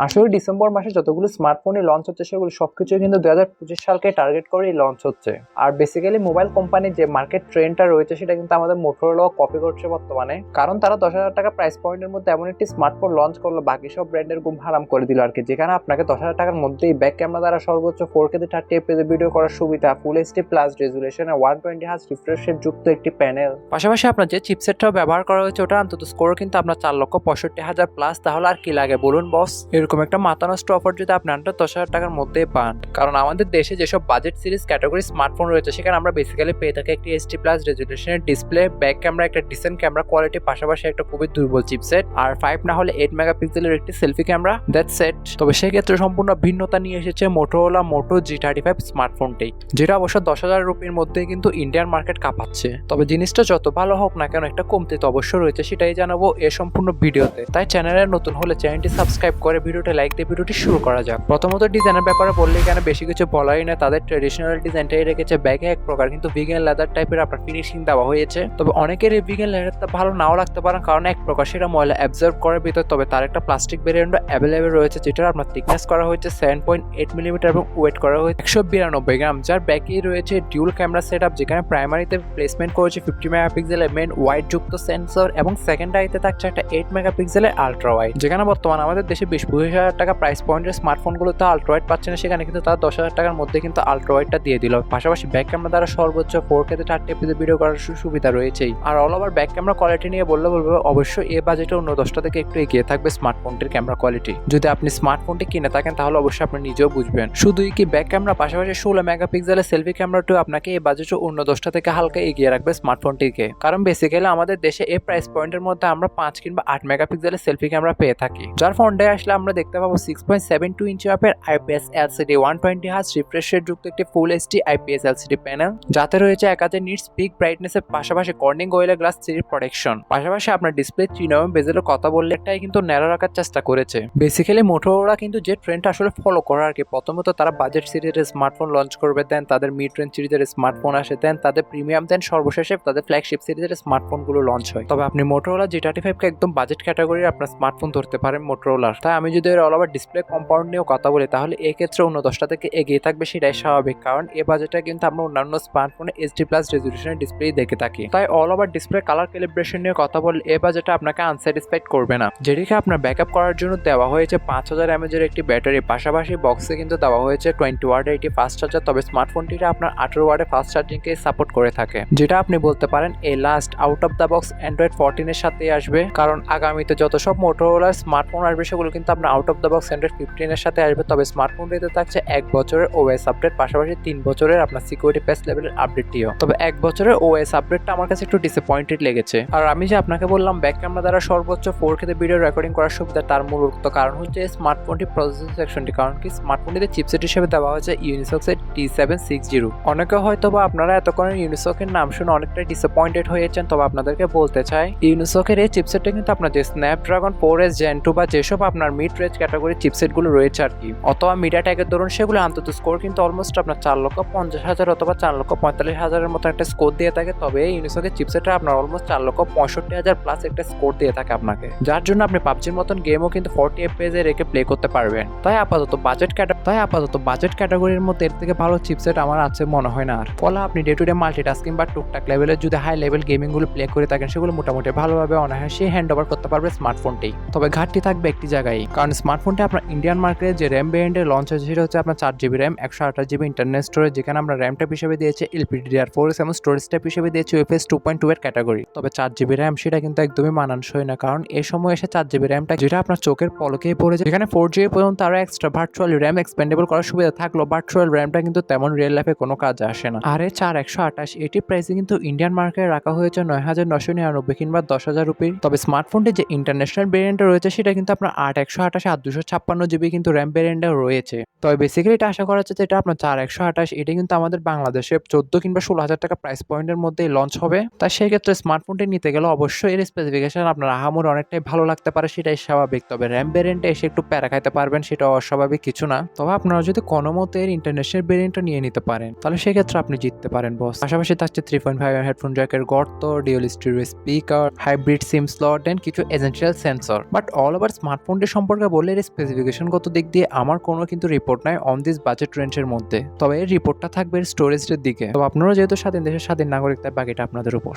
আসলে ডিসেম্বর মাসে যতগুলো স্মার্টফোনই লঞ্চ হচ্ছে সেগুলো সবকিছু কিন্তু 2025 সালকে টার্গেট করেই লঞ্চ হচ্ছে। আর বেসিক্যালি মোবাইল কোম্পানির যে মার্কেট ট্রেন্ডটা রয়েছে সেটা কিন্তু আমাদের মোটরোলা কপি করছে বর্তমানে, কারণ তারা 10,000 টাকা প্রাইস পয়েন্টের মধ্যে এমন একটি স্মার্টফোন লঞ্চ করলো বাকি সব ব্র্যান্ডের ঘুম হারাম করে দিল আর কি, যেখানে আপনাকে 10,000 টাকার মধ্যেই ব্যাক ক্যামেরা দ্বারা সর্বোচ্চ 4K 30fps ভিডিও করার সুবিধা, ফুল এইচডি প্লাস রেজুলেশনে 120 হার্জ রিফ্রেশ রেট যুক্ত একটি প্যানেল, পাশাপাশি আপনার যে চিপসেটটাও ব্যবহার করা হয়েছে ওটা অন্তত স্কোর কিন্তু আপনার 4,65,000 প্লাস। তাহলে আর কি লাগে বলুন বস? এরকম একটা মাথা নষ্ট অফার যদি আপনি আনটা 10,000 টাকার মধ্যে পান, কারণ আমাদের দেশে যেসব বাজেট সিরিজ ক্যাটাগরি স্মার্টফোন রয়েছে সেখানে আমরা বেসিক্যালি পেয়ে থাকি একটি এইচডি প্লাস রেজুলেশনের ডিসপ্লে, ব্যাক ক্যামেরা, একটা ডিসেন্ট ক্যামেরা কোয়ালিটি, পাশাপাশি একটা খুবই দুর্বল চিপসেট, আর 5 না হলে 8 মেগাপিক্সেলের একটি সেলফি ক্যামেরা, দ্যাটস ইট। তবে সেক্ষেত্রে সম্পূর্ণ ভিন্নতা নিয়ে এসেছে মোটোরোলা মোটো G35 স্মার্টফোনটি, যেটা অবশ্য 10,000 রুপির মধ্যে কিন্তু ইন্ডিয়ান মার্কেট কাঁপাচ্ছে। তবে জিনিসটা যত ভালো হোক না কেন একটা কমতি তো অবশ্যই রয়েছে, সেটাই জানাবো এ সম্পূর্ণ ভিডিওতে। তাই চ্যানেলে নতুন হলে চ্যানেলটি সাবস্ক্রাইব করে ভিডিওটা লাইক দিয়ে ভিডিওটি শুরু করা যাক। প্রথমত ডিজাইনের ব্যাপারে বললে এখানে বেশি কিছু বলাই না, তাদের ট্রেডিশনাল ডিজাইনটাই রেখেছে, ব্যাগে এক প্রকার কিন্তু ভিগান লেদার টাইপের আপনার ফিনিশিং দেওয়া হয়েছে। তবে অনেকের এই ভিগান লেদারটা ভালো নাও লাগতে পারে, কারণ এক প্রকার সেটা ময়লা অ্যাবজর্ব করার ভিতর। তবে তার একটা প্লাস্টিক ভেরিয়েন্ট অ্যাভেলেবেল রয়েছে, যেটার আপনার থিকনেস করা হয়েছে 7.8 মিলিমিটার এবং ওয়েট করা হয়েছে 192 গ্রাম, যার ব্যাকেই রয়েছে ডিউল ক্যামেরা সেটআপ, যেখানে প্রাইমারিতে প্লেসমেন্ট করেছে 50 মেগাপিক্সেলের মেন ওয়াইড যুক্ত সেন্সর এবং সেকেন্ডারিতে থাকছে একটা 8 মেগাপিক্সেলের আলট্রা ওয়াইড। যেখানে বর্তমানে আমাদের দেশে 20-25,000 টাকা প্রাইস পয়েন্টের স্মার্টফোনগুলোতে আলট্রা ওয়াইড পাচ্ছে না, সেখানে কিন্তু তারা 10,000 টাকার মধ্যে কিন্তু আলট্রা ওয়াইডটা দিয়ে দিল। পাশাপাশি ব্যাক ক্যামেরা দ্বারা সর্বোচ্চ 4K 30fps ভিডিও করার সুবিধা রয়েছেই। আর all over back camera quality নিয়ে বলবো অবশ্যই এই বাজেটে অন্য 10টা থেকে একটু এগিয়ে থাকবে স্মার্টফোনটির ক্যামেরা কোয়ালিটি। যদি আপনি স্মার্টফোনটি কিনে থাকেন তাহলে অবশ্যই আপনি নিজেও বুঝবেন। শুধুই কি ব্যাক ক্যামেরা, পাশাপাশি 16 মেগাপিক্সেলের সেলফি ক্যামেরাটিও আপনাকে এই বাজেটে অন্য 10টা থেকে হালকা এগিয়ে রাখবে স্মার্টফোনটিকে, কারণ বেসিক্যালি আমাদের দেশে এই প্রাইস পয়েন্টের মধ্যে আমরা 5 কিংবা 8 মেগাপিক্সেলের সেলফি ক্যামেরা পেয়ে থাকি, যার ফ্রন্টে আসলে আমরা দেখতে পাবো 6.72 ইঞ্চি মাপের IPS LCD 120 hertz refresh rate যুক্ত একটি full HD IPS LCD panel, যাতে রয়েছে 1000 নিটস পিক ব্রাইটনেসের পাশাপাশি কর্নিং গোরিলা গ্লাস 3 প্রোটেকশন। পাশাপাশি আপনার ডিসপ্লে 3mm বেজেলের কথা বললে একটাই কিন্তু ন্যারো রাখার চেষ্টা করেছে। বেসিক্যালি মোটোরোলা কিন্তু যে ট্রেন্ডটা আসলে ফলো করে আর কি, প্রথমত তারা বাজেট সিরিজের স্মার্টফোন লঞ্চ করবে, দেন তাদের মিড রেঞ্জ সিরিজের স্মার্টফোন আসে, দেন তাদের প্রিমিয়াম, দেন সর্বশেষে তাদের ফ্ল্যাগশিপ সিরিজের স্মার্টফোনগুলো লঞ্চ হয়। তবে আপনি মোটোরোলা G35 কে একদম বাজেট ক্যাটাগরির আপনার স্মার্টফোন ধরতে পারেন মোটোরোলার। তাই আমি যদি অল ওভার ডিসপ্লে কম্পাউন্ড নিয়েও কথা বলি তাহলে এই ক্ষেত্রে অন্য 10টা থেকে এগিয়ে থাকবে, সেটাই স্বাভাবিক, কারণ এই বাজেটে কিন্তু আমরা অন্যান্য স্মার্টফোনে এইচডি প্লাস রেজুলেশনের ডিসপ্লে দেখে থাকি। তাই all over display colour calibration নিয়ে কথা বললে এই বাজেটে আপনাকে আনস্যাটিসফাইড করবে না, যেটিকে আপনার ব্যাকআপ করার জন্য দেওয়া হয়েছে 5000 mAh এর একটি ব্যাটারি, পাশাপাশি বক্সে কিন্তু দেওয়া হয়েছে 20 ওয়াটের একটি ফাস্ট চার্জার। তবে স্মার্টফোনটিতে আপনার 18 ওয়াটের ফাস্ট চার্জিংকে সাপোর্ট করে থাকে, যেটা আপনি বলতে পারেন এই last out of the box Android 14 এর সাথে আসবে, কারণ আগামীতে যত সব মোটোরোলার স্মার্টফোন আসবে সেগুলো কিন্তু আপনার out of the box Android 15 এর সাথে আসবে। তবে স্মার্টফোনটিতে থাকছে 1 বছরের OS আপডেট, পাশাপাশি 3 বছরের আপনার সিকিউরিটি প্যাচ লেভেলের আপডেটটিও। তবে 1 বছরের OS আপডেটটা আমার কাছে একটু ডিসঅ্যাপয়েন্টেড লেগেছে। আর আমি যে আপনাকে বললাম ব্যাক ক্যামেরা দ্বারা সর্বোচ্চ 4K ভিডিও রেকর্ডিং করার সুবিধা, তার মূল কারণ হচ্ছে স্মার্টফোনটি প্রসেসর সেকশনটি, কারণ কি স্মার্টফোনটিতে চিপসেট হিসেবে দেওয়া হয়েছে ইউনিসক্সের T760। অনেকে হয়তো বা আপনারা এতক্ষণে ইউনিসকের নাম শুনে অনেকটাই ডিসঅ্যাপয়েন্টেড হয়েছেন, তবে আপনাদেরকে বলতে চাই ইউনিসকের এই চিপসেটটা কিন্তু আপনার যে স্ন্যাপড্রাগন 4S Gen 2 বা যেসব আপনার মিড রেঞ্জ ক্যাটাগরি চিপসেটগুলো রয়েছে আর কি, অথবা মিডিয়াটেকের ধরুন, সেগুলো অন্তত স্কোর কিন্তু অলমোস্ট আপনার 4,50,000 অথবা 4,45,000 মতো একটা স্কোর দিয়ে থাকে। তবে ইউনিসকের চিপসেটটা আপনার অলমোস্ট 4,65,000 প্লাস একটা স্কোর দিয়ে থাকে আপনাকে, যার জন্য আপনি পাবজির মতন গেমও কিন্তু 40 FPS এ রেখে প্লে করতে পারবেন। তাই আপাতত বাজেট ক্যাটাগরির মধ্যে এর থেকে ভালো চিপসেট আমার আছে মনে হয় না। আর ফলে আপনি ডে টু ডে মাল্টিটাস্কিং বা টুকটাক লেভেলের যদি হাই লেভেল গেমিংগুলো প্লে করে থাকেন সেগুলো মোটামুটি ভালোভাবে অনায়াসে হ্যান্ড ওভার করতে পারবে স্মার্টফোনটি। তবে ঘাটতি থাকবে একটি জায়গায়, কারণ স্মার্টফোনটি আপনার ইন্ডিয়ান মার্কেটে যে র্যাম ভেরিয়েন্টে লঞ্চ হয়েছে সেটা হচ্ছে আপনার 4GB RAM 128GB internal storage, যেখানে আমরা র্যাম টাইপ হিসেবে দিয়েছে LPDDR4 এবং স্টোরেজ টাইপ হিসেবে দিয়েছে UFS 2.2 এর ক্যাটাগরি। তবে 4GB র্যাম সেটা কিন্তু একদমই মানানসই না, কারণ এই সময় এসে 4GB র্যামটা যেটা আপনার চোখের পলকেই পড়ে যায়, যেখানে 4GB পর্যন্ত আরো এক্সট্রা ভার্চুয়াল র্যাম এক্সপেন্ডেবল করার সুবিধা থাকলো, ভার্চুয়াল র্যামটা কিন্তু তেমন রিয়েল লাইফে কোনো কাজে আসে না। আর এই 4128 এটি প্রাইসে কিন্তু ইন্ডিয়ান মার্কেটে রাখা হয়েছে 9,999 কিংবা 10,000 রুপি। তবে স্মার্টফোনটি যে ইন্টারন্যাশনাল ভেরিয়েন্টে রয়েছে সেটা কিন্তু আপনার 8/128 8/256GB কিন্তু র্যাম ভেরিয়েন্টে রয়েছে। তবে বেসিক্যালি এটা আশা করা যাচ্ছে যে এটা আপনার 4128 এটা কিন্তু আমাদের বাংলাদেশে 14 কিংবা 16,000 টাকা প্রাইস পয়েন্টের মধ্যেই লঞ্চ হবে। তাই সেই ক্ষেত্রে স্মার্টফোনটি নিতে গেলে অবশ্যই এর স্পেসিফিকেশন আপনার আহামরি অনেকটাই ভালো লাগতে পারে, সেটাই স্বাভাবিক। তবে র্যাম ভেরিয়েন্টে এসে একটু প্যারা খাইতে পারবেন, সেটা অস্বাভাবিক কিছু না। তবে আপনারা যদি কোনো মতে এর ইন্টারন্যাশনাল ভেরিয়েন্টটা নিয়ে নিতে পারেন তাহলে সেক্ষেত্রে আপনি জিততে পারেন বস। পাশাপাশি থাকছে 3.5 হেডফোন জ্যাকের গর্ত, dual stereo speaker, hybrid SIM slot, then কিছু essential sensor. But all over স্মার্টফোনটি সম্পর্কে বললে এর স্পেসিফিকেশনগত দিক দিয়ে আমার কোনো কিন্তু রিপোর্ট নাই অন দিস বাজেট রেঞ্জের মধ্যে, তবে এর রিপোর্টটা থাকবে স্টোরেজের দিকে। তো আপনারা যেহেতু স্বাধীন দেশের স্বাধীন নাগরিক, তাই বাকিটা আপনাদের উপর।